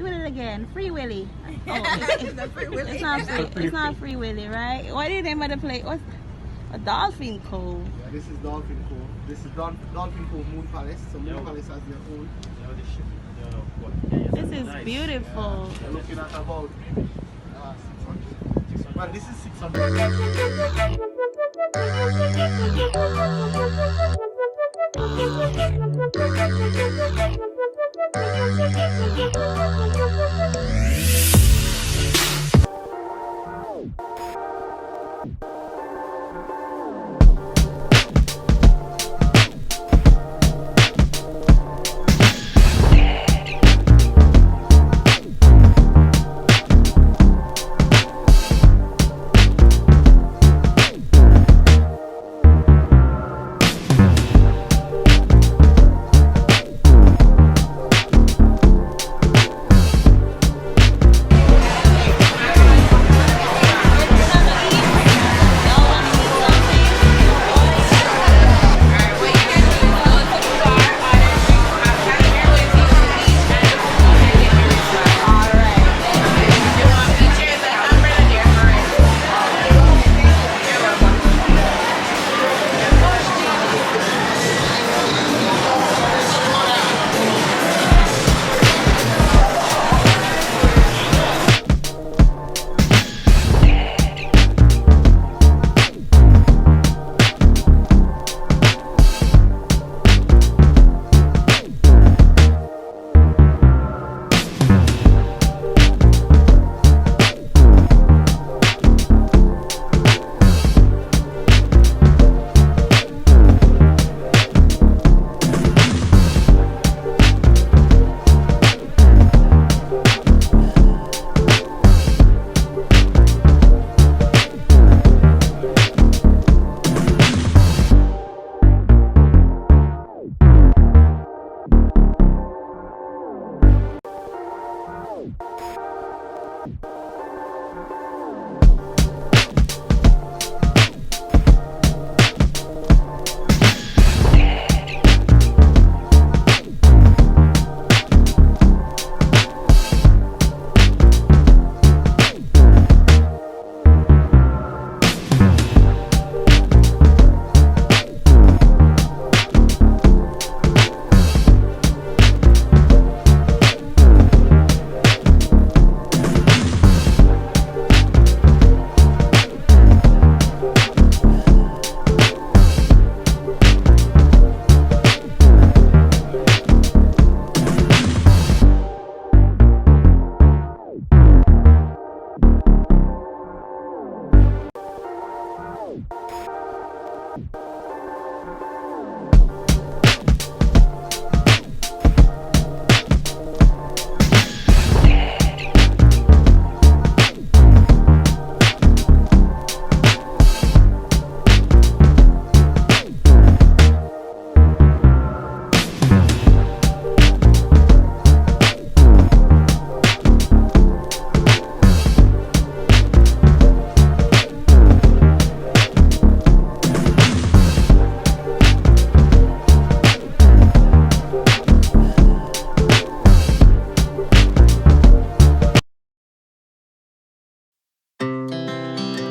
Willy again? Free Willy. Oh, it's not Free Willy, right? What is the name of the place? What's a Dolphin Cove? Yeah, this is Dolphin Cove. This is Dolphin Cove Moon Palace. So Moon Palace has their own. This is beautiful. You're looking at about 600. Well, this is 600.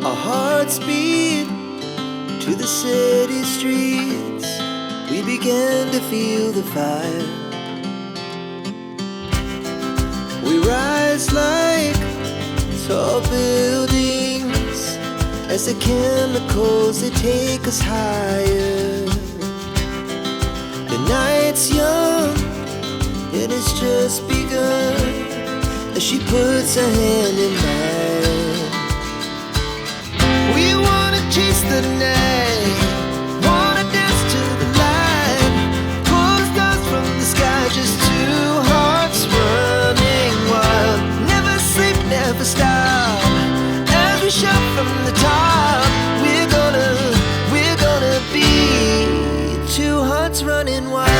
Our hearts beat to the city streets. We began to feel the fire. We rise like tall buildings as the chemicals, they take us higher. The night's young, it has just begun as she puts her hand in mine. We wanna chase the night, wanna dance to the light, pull the stars from the sky, just two hearts running wild. Never sleep, never stop, as we shout from the top. We're gonna be two hearts running wild.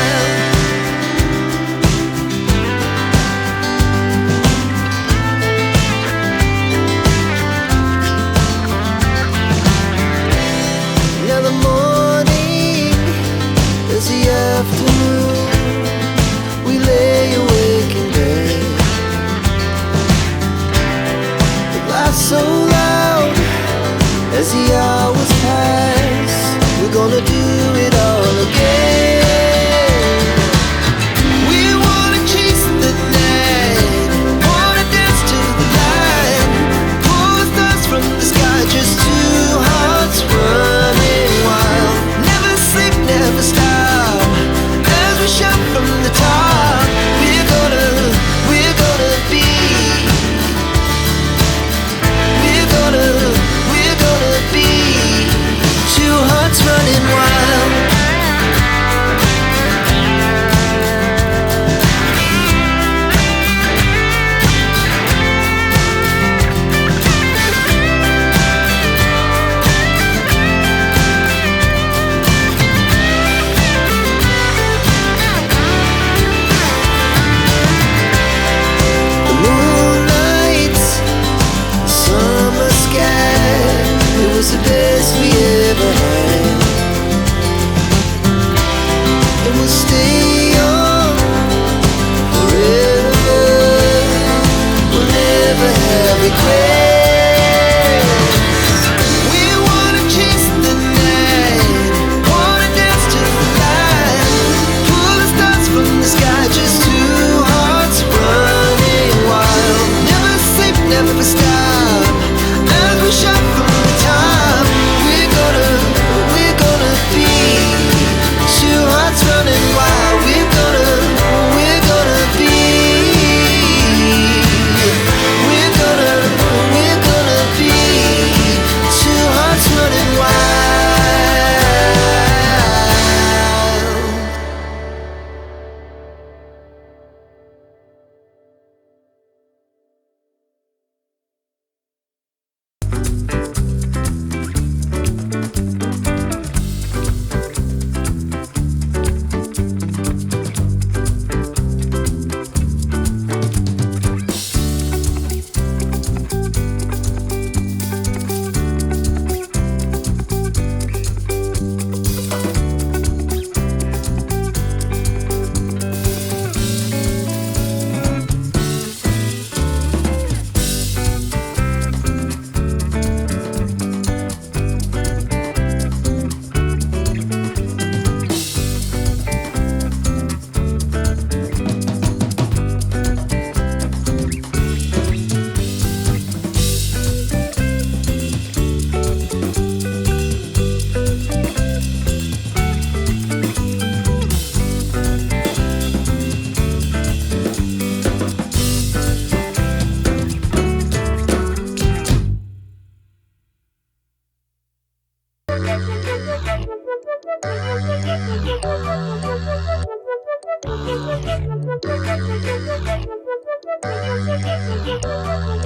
Thank you.